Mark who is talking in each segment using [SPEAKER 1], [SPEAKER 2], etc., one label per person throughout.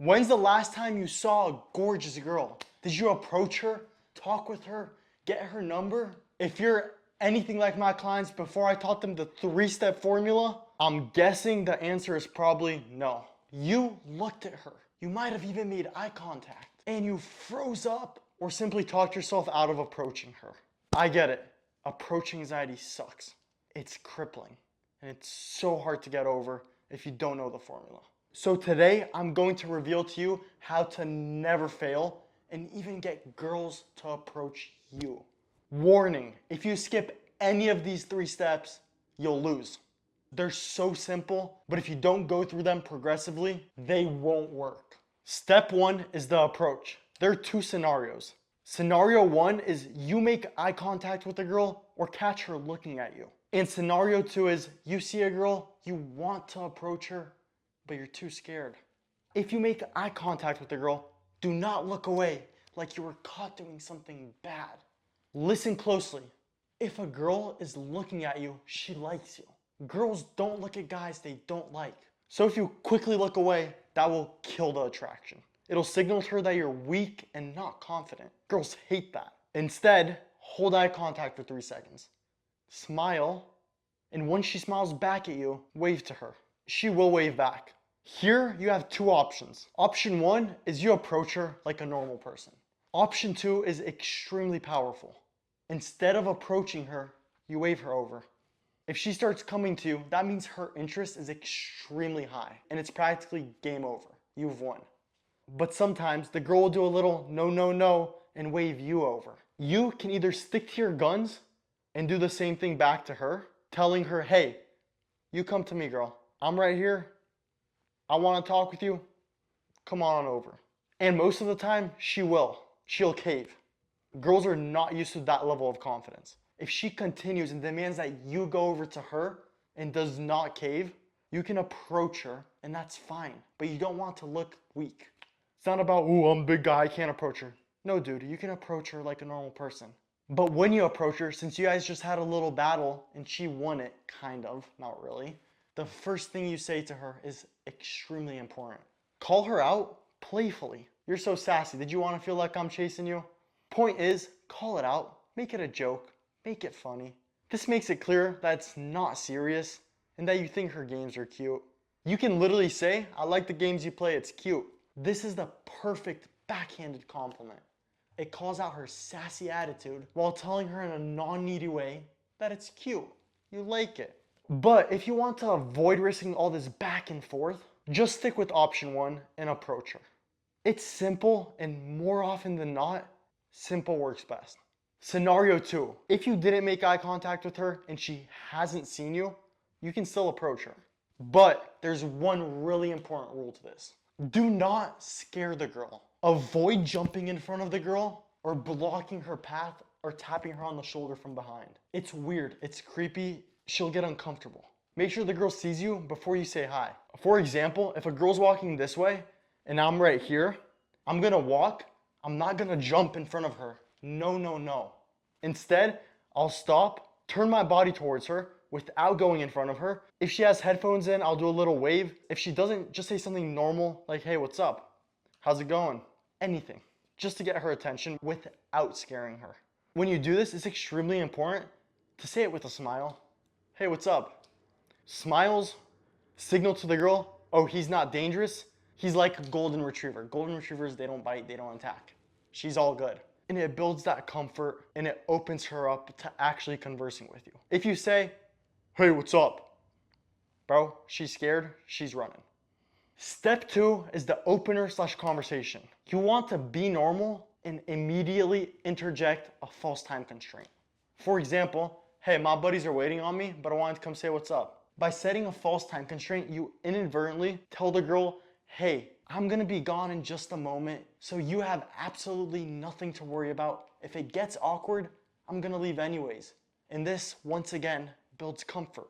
[SPEAKER 1] When's the last time you saw a gorgeous girl? Did you approach her, talk with her, get her number? If you're anything like my clients before I taught them the 3-step formula, I'm guessing the answer is probably no. You looked at her. You might have even made eye contact and you froze up or simply talked yourself out of approaching her. I get it. Approach anxiety sucks. It's crippling and it's so hard to get over if you don't know the formula. So today, I'm going to reveal to you how to never fail and even get girls to approach you. Warning, if you skip any of these 3 steps, you'll lose. They're so simple, but if you don't go through them progressively, they won't work. Step 1 is the approach. There are 2 scenarios. Scenario 1 is you make eye contact with a girl or catch her looking at you. And scenario 2 is you see a girl, you want to approach her, but you're too scared. If you make eye contact with a girl, do not look away like you were caught doing something bad. Listen closely. If a girl is looking at you, she likes you. Girls don't look at guys they don't like. So if you quickly look away, that will kill the attraction. It'll signal to her that you're weak and not confident. Girls hate that. Instead, hold eye contact for 3 seconds. Smile, and when she smiles back at you, wave to her. She will wave back. Here you have 2 options. Option 1 is you approach her like a normal person. Option 2 is extremely powerful. Instead of approaching her, you wave her over. If she starts coming to you, that means her interest is extremely high and it's practically game over. You've won. But sometimes the girl will do a little no, no, no and wave you over. You can either stick to your guns and do the same thing back to her, telling her, hey, you come to me, girl. I'm right here. I want to talk with you. Come on over. And most of the time, she will. She'll cave. Girls are not used to that level of confidence. If she continues and demands that you go over to her and does not cave, you can approach her and that's fine. But you don't want to look weak. It's not about, ooh, I'm a big guy, I can't approach her. No, dude, you can approach her like a normal person. But when you approach her, since you guys just had a little battle and she won it, kind of, not really, the first thing you say to her is extremely important. Call her out playfully. You're so sassy. Did you want to feel like I'm chasing you? Point is, call it out. Make it a joke. Make it funny. This makes it clear that it's not serious and that you think her games are cute. You can literally say, I like the games you play, it's cute. This is the perfect backhanded compliment. It calls out her sassy attitude while telling her in a non-needy way that it's cute. You like it. But if you want to avoid risking all this back and forth, just stick with option 1 and approach her. It's simple, and more often than not, simple works best. Scenario 2, if you didn't make eye contact with her and she hasn't seen you, you can still approach her. But there's one really important rule to this. Do not scare the girl. Avoid jumping in front of the girl or blocking her path or tapping her on the shoulder from behind. It's weird, it's creepy, she'll get uncomfortable. Make sure the girl sees you before you say hi. For example, if a girl's walking this way and I'm right here, I'm gonna walk, I'm not gonna jump in front of her. No, no, no. Instead, I'll stop, turn my body towards her without going in front of her. If she has headphones in, I'll do a little wave. If she doesn't, just say something normal like, hey, what's up? How's it going? Anything, just to get her attention without scaring her. When you do this, it's extremely important to say it with a smile. Hey, what's up? Smiles signal to the girl, oh, he's not dangerous. He's like a golden retriever. Golden retrievers, they don't bite, they don't attack. She's all good. And it builds that comfort and it opens her up to actually conversing with you. If you say, hey, what's up? Bro, she's scared, she's running. Step 2 is the opener/conversation. You want to be normal and immediately interject a false time constraint. For example, hey, my buddies are waiting on me, but I wanted to come say what's up. By setting a false time constraint, you inadvertently tell the girl, hey, I'm gonna be gone in just a moment, so you have absolutely nothing to worry about. If it gets awkward, I'm gonna leave anyways. And this, once again, builds comfort.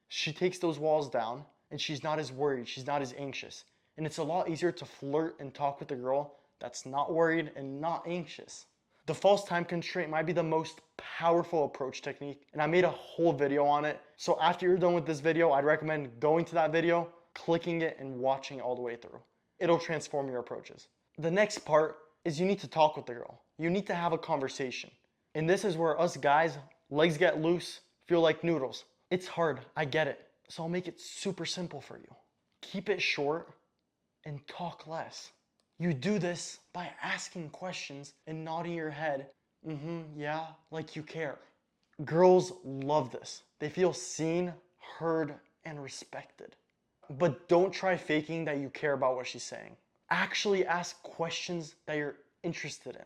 [SPEAKER 1] She takes those walls down and she's not as worried, she's not as anxious. And it's a lot easier to flirt and talk with a girl that's not worried and not anxious. The false time constraint might be the most powerful approach technique, and I made a whole video on it. So after you're done with this video, I'd recommend going to that video, clicking it, and watching it all the way through. it'll transform your approaches. The next part is you need to talk with the girl. You need to have a conversation. And this is where us guys, legs get loose, feel like noodles. It's hard, I get it. So I'll make it super simple for you. Keep it short and talk less. You do this by asking questions and nodding your head, yeah, like you care. Girls love this. They feel seen, heard, and respected. But don't try faking that you care about what she's saying. Actually ask questions that you're interested in.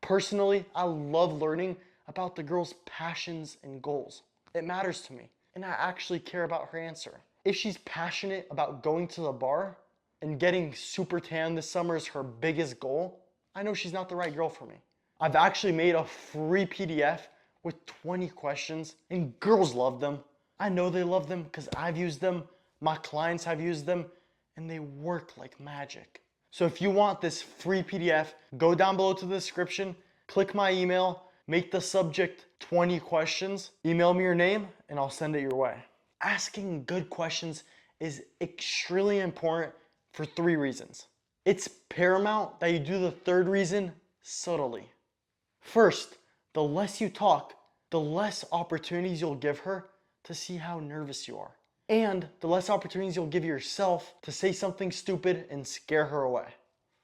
[SPEAKER 1] Personally, I love learning about the girl's passions and goals. It matters to me, and I actually care about her answer. If she's passionate about going to the bar and getting super tan this summer is her biggest goal, I know she's not the right girl for me. I've actually made a free PDF with 20 questions, and girls love them. I know they love them because I've used them, my clients have used them, and they work like magic. So if you want this free PDF, go down below to the description, click my email, make the subject 20 questions, email me your name, and I'll send it your way. Asking good questions is extremely important for 3 reasons. It's paramount that you do the 3rd reason subtly. First, the less you talk, the less opportunities you'll give her to see how nervous you are. And the less opportunities you'll give yourself to say something stupid and scare her away.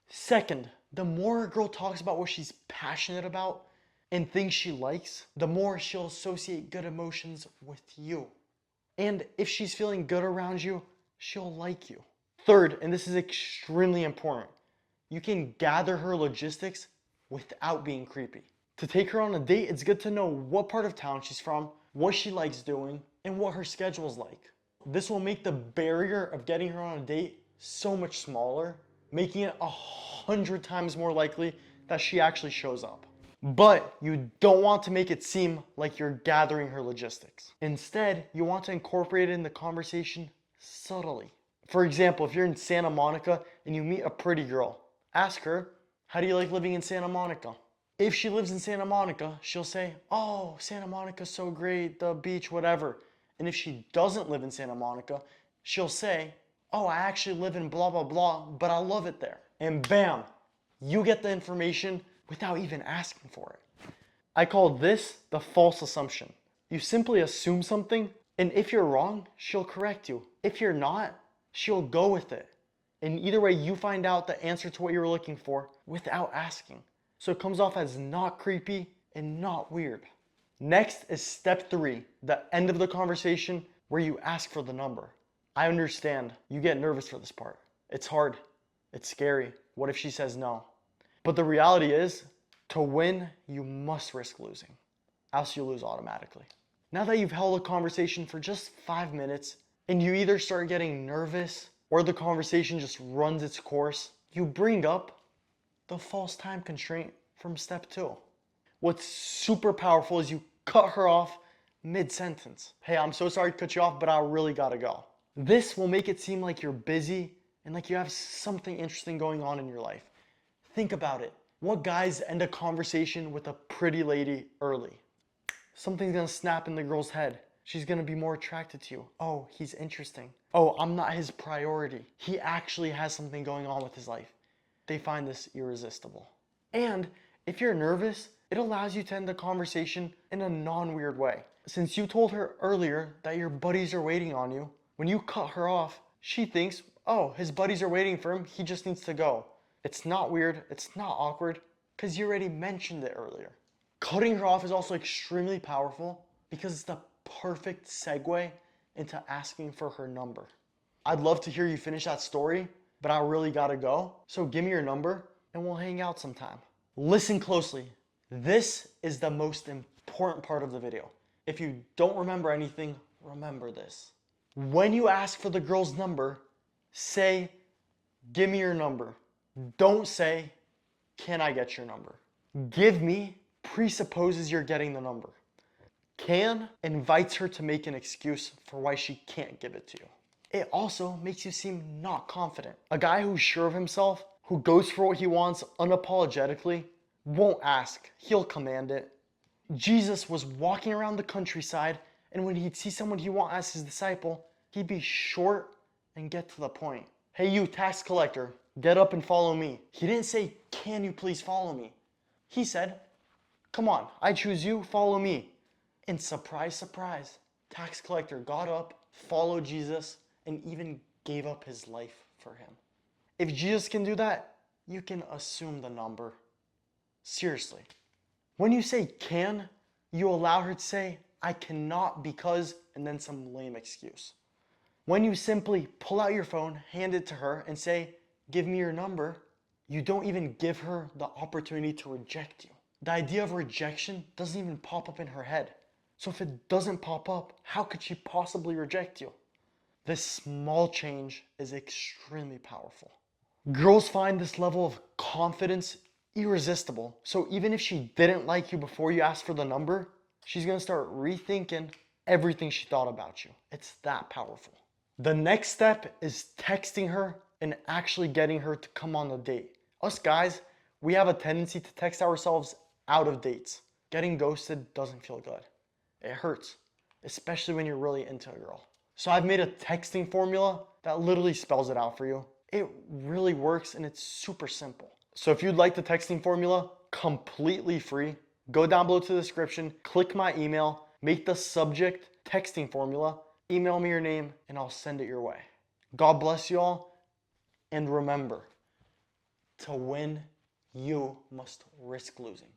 [SPEAKER 1] Second, the more a girl talks about what she's passionate about and things she likes, the more she'll associate good emotions with you. And if she's feeling good around you, she'll like you. Third, and this is extremely important, you can gather her logistics without being creepy. To take her on a date, it's good to know what part of town she's from, what she likes doing, and what her schedule's like. This will make the barrier of getting her on a date so much smaller, making it 100 times more likely that she actually shows up. But you don't want to make it seem like you're gathering her logistics. Instead, you want to incorporate it in the conversation subtly. For example, if you're in Santa Monica and you meet a pretty girl, ask her, how do you like living in Santa Monica? If she lives in Santa Monica, she'll say, oh, Santa Monica's so great, the beach, whatever. And if she doesn't live in Santa Monica, she'll say, oh, I actually live in blah, blah, blah, but I love it there. And bam, you get the information without even asking for it. I call this the false assumption. You simply assume something, and if you're wrong, she'll correct you. If you're not, she'll go with it. And either way, you find out the answer to what you were looking for without asking. So it comes off as not creepy and not weird. Next is step 3, the end of the conversation where you ask for the number. I understand you get nervous for this part. It's hard. It's scary. What if she says no? But the reality is, to win, you must risk losing. Else you lose automatically. Now that you've held a conversation for just 5 minutes and you either start getting nervous or the conversation just runs its course, you bring up the false time constraint from step 2. What's super powerful is you cut her off mid-sentence. Hey, I'm so sorry to cut you off, but I really gotta go. This will make it seem like you're busy and like you have something interesting going on in your life. Think about it. What guys end a conversation with a pretty lady early? Something's gonna snap in the girl's head. She's gonna be more attracted to you. Oh, he's interesting. Oh, I'm not his priority. He actually has something going on with his life. They find this irresistible. And if you're nervous, it allows you to end the conversation in a non-weird way. Since you told her earlier that your buddies are waiting on you, when you cut her off, she thinks, oh, his buddies are waiting for him, he just needs to go. It's not weird, it's not awkward, because you already mentioned it earlier. Cutting her off is also extremely powerful because it's the perfect segue into asking for her number. I'd love to hear you finish that story, but I really gotta go. So give me your number and we'll hang out sometime. Listen closely. This is the most important part of the video. If you don't remember anything, remember this. When you ask for the girl's number, say, give me your number. Don't say, can I get your number? Give me presupposes you're getting the number. Can invites her to make an excuse for why she can't give it to you. It also makes you seem not confident. A guy who's sure of himself, who goes for what he wants unapologetically, won't ask. He'll command it. Jesus was walking around the countryside, and when he'd see someone he wanted as his disciple, he'd be short and get to the point. Hey, you tax collector, get up and follow me. He didn't say, can you please follow me? He said, come on, I choose you, follow me. And surprise, surprise, tax collector got up, followed Jesus, and even gave up his life for him. If Jesus can do that, you can assume the number. Seriously. When you say can, you allow her to say, I cannot because, and then some lame excuse. When you simply pull out your phone, hand it to her, and say, give me your number, you don't even give her the opportunity to reject you. The idea of rejection doesn't even pop up in her head. So if it doesn't pop up, how could she possibly reject you? This small change is extremely powerful. Girls find this level of confidence irresistible. So even if she didn't like you before you asked for the number, she's gonna start rethinking everything she thought about you. It's that powerful. The next step is texting her and actually getting her to come on the date. Us guys, we have a tendency to text ourselves out of dates. Getting ghosted doesn't feel good. It hurts, especially when you're really into a girl. So I've made a texting formula that literally spells it out for you. It really works and it's super simple. So if you'd like the texting formula, completely free, go down below to the description, click my email, make the subject texting formula, email me your name, and I'll send it your way. God bless you all, and remember, to win, you must risk losing.